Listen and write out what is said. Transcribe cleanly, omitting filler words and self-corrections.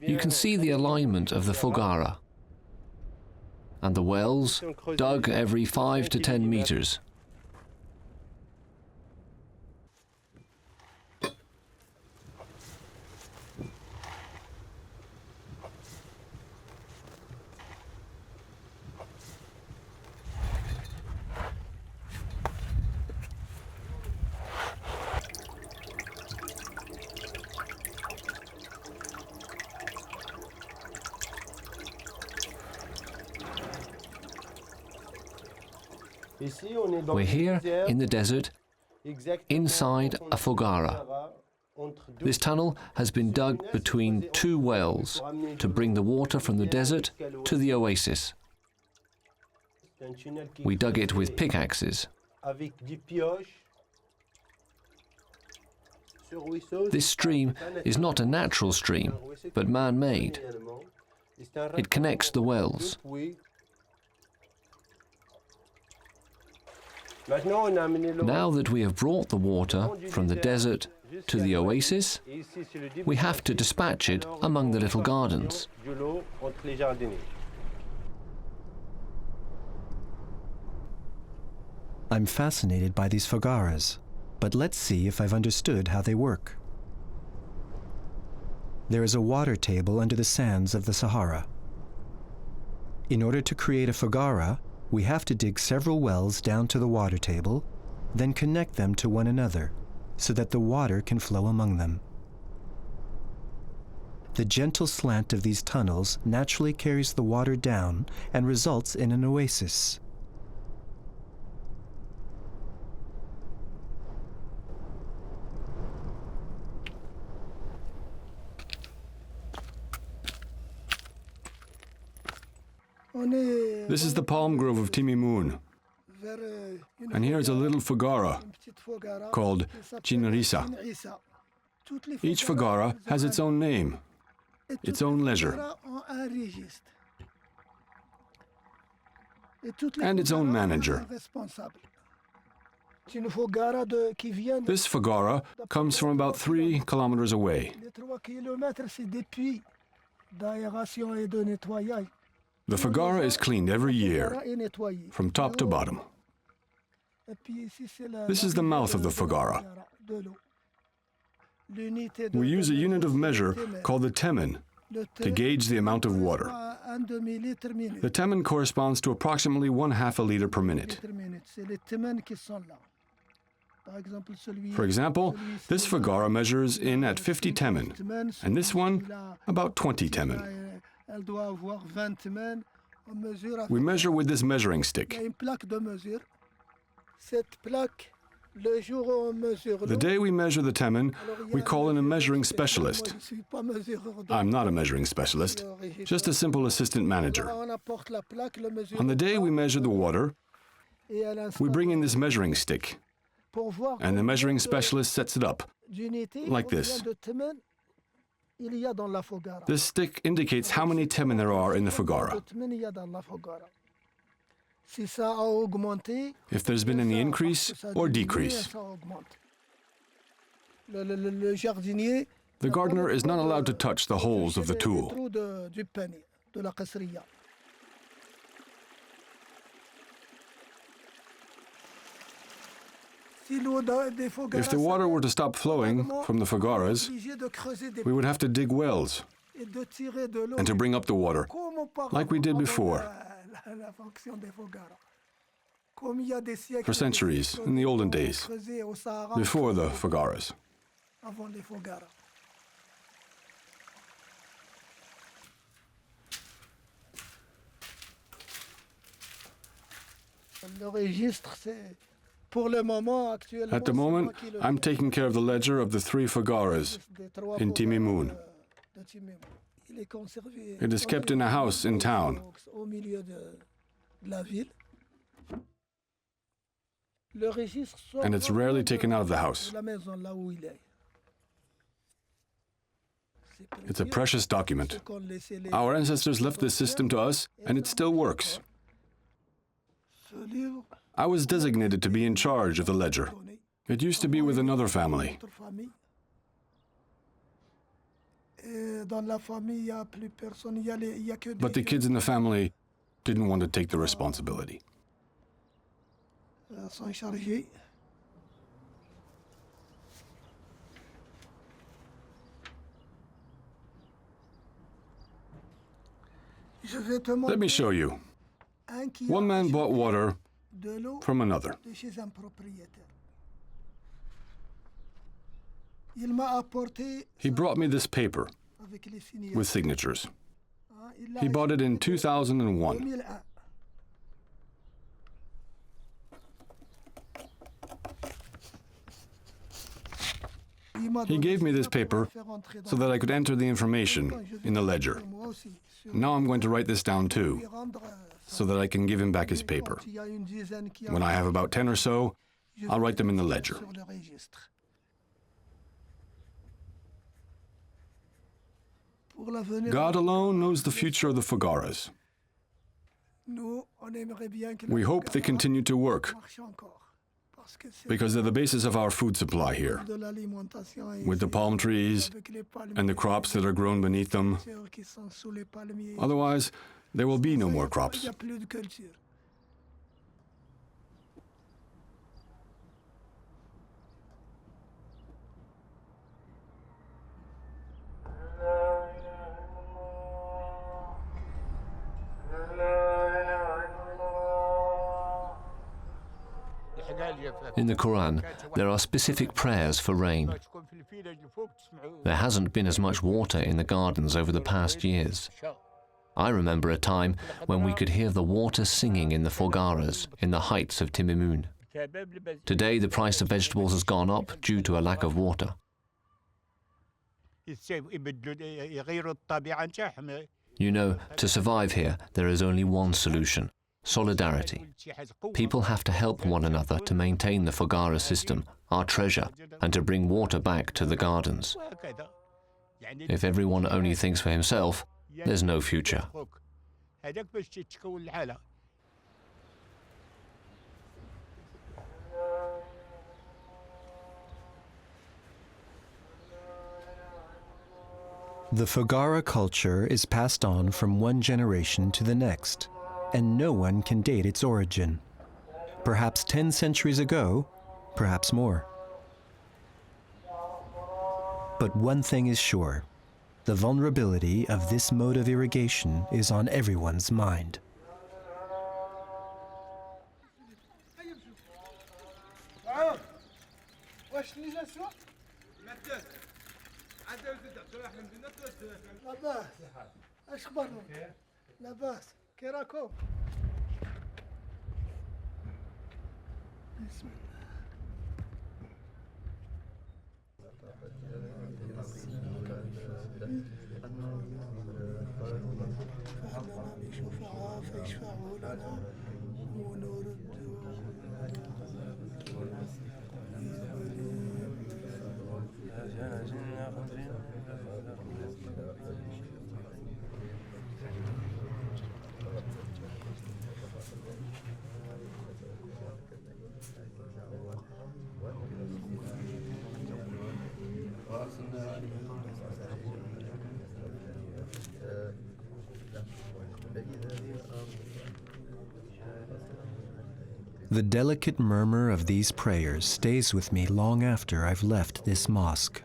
You can see the alignment of the Foggara and the wells dug every 5 to 10 meters. We're here in the desert, inside a Foggara. This tunnel has been dug between two wells to bring the water from the desert to the oasis. We dug it with pickaxes. This stream is not a natural stream, but man-made. It connects the wells. Now that we have brought the water from the desert to the oasis, we have to dispatch it among the little gardens. I'm fascinated by these faggaras, but let's see if I've understood how they work. There is a water table under the sands of the Sahara. In order to create a faggara, we have to dig several wells down to the water table, then connect them to one another so that the water can flow among them. The gentle slant of these tunnels naturally carries the water down and results in an oasis. This is the palm grove of Timimoun, and here is a little faggara called Jinrisa. Each faggara has its own name, its own leisure, and its own manager. This faggara comes from about 3 kilometers away. The faggara is cleaned every year, from top to bottom. This is the mouth of the faggara. We use a unit of measure called the temen to gauge the amount of water. The temen corresponds to approximately 1/2 a liter per minute. For example, this faggara measures in at 50 temen, and this one about 20 temen. We measure with this measuring stick. The day we measure the temen, we call in a measuring specialist. I'm not a measuring specialist, just a simple assistant manager. On the day we measure the water, we bring in this measuring stick, and the measuring specialist sets it up, like this. This stick indicates how many temen there are in the faggara. If there's been any increase or decrease. The gardener is not allowed to touch the holes of the tool. If the water were to stop flowing from the faggaras, we would have to dig wells and to bring up the water, like we did before, for centuries, in the olden days, before the faggaras. At the moment, I'm taking care of the ledger of the 3 faggaras in Timimoun. It is kept in a house in town. And it's rarely taken out of the house. It's a precious document. Our ancestors left this system to us, and it still works. I was designated to be in charge of the ledger. It used to be with another family. But the kids in the family didn't want to take the responsibility. Let me show you. One man bought water from another. He brought me this paper with signatures. He bought it in 2001. He gave me this paper so that I could enter the information in the ledger. Now I'm going to write this down too, so that I can give him back his paper. When I have about 10 or so, I'll write them in the ledger. God alone knows the future of the Foggaras. We hope they continue to work, because they're the basis of our food supply here, with the palm trees and the crops that are grown beneath them. Otherwise, there will be no more crops. In the Quran, there are specific prayers for rain. There hasn't been as much water in the gardens over the past years. I remember a time when we could hear the water singing in the Foggaras, in the heights of Timimun. Today, the price of vegetables has gone up due to a lack of water. You know, to survive here, there is only one solution: solidarity. People have to help one another to maintain the Foggara system, our treasure, and to bring water back to the gardens. If everyone only thinks for himself, there's no future. The Foggara culture is passed on from one generation to the next, and no one can date its origin. Perhaps 10 centuries ago, perhaps more. But one thing is sure: the vulnerability of this mode of irrigation is on everyone's mind. The delicate murmur of these prayers stays with me long after I've left this mosque.